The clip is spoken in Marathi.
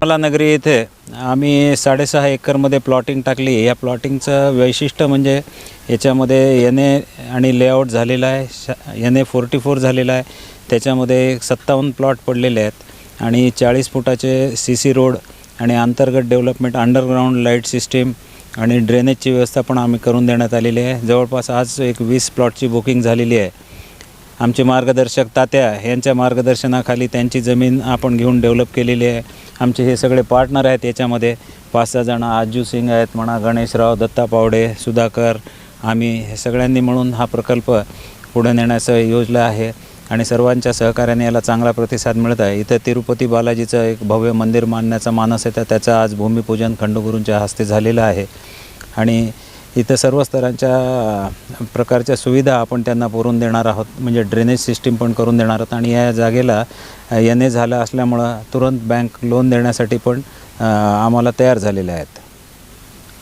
कलानगरी येथे आम्ही 6.5 एकरमध्ये प्लॉटिंग टाकली। या प्लॉटिंगचं वैशिष्ट्य म्हणजे याच्यामध्ये NA आणि लेआउट झालेला आहे। NA 44 झालेला आहे। त्याच्यामध्ये 57 प्लॉट पडलेले आहेत आणि 40 फुटाचे CC रोड आणि अंतर्गत डेव्हलपमेंट, अंडरग्राउंड लाईट सिस्टीम आणि ड्रेनेजची व्यवस्था पण आम्ही करून देण्यात आलेली आहे। जवळपास आज एक 20 प्लॉटची बुकिंग झालेली आहे। आमचे मार्गदर्शक तात्या यांच्या मार्गदर्शनाखाली त्यांची जमीन आपण घेऊन डेव्हलप केलेली आहे। आमचे हे सगळे पार्टनर आहेत। याच्यामध्ये 5-6 जण आजू सिंग आहेत म्हणा, गणेशराव, दत्ता पावडे, सुधाकर, आम्ही हे सगळ्यांनी मिळून हा प्रकल्प पुढे नेण्याचं योजना आहे आणि सर्वांच्या सहकार्याने याला चांगला प्रतिसाद मिळत आहे। इथं तिरुपती बालाजीचं एक भव्य मंदिर बांधण्याचा मानस आहे, तर त्याचं आज भूमिपूजन खंडगुरूंच्या हस्ते झालेलं आहे आणि इथं सर्व स्तरांच्या प्रकारच्या सुविधा आपण त्यांना पुरवून देणार आहोत। म्हणजे ड्रेनेज सिस्टीम पण करून देणार आहोत आणि या जागेला NA झालं असल्यामुळं तुरंत बँक लोन देण्यासाठी पण आम्हाला तयार झालेले आहेत।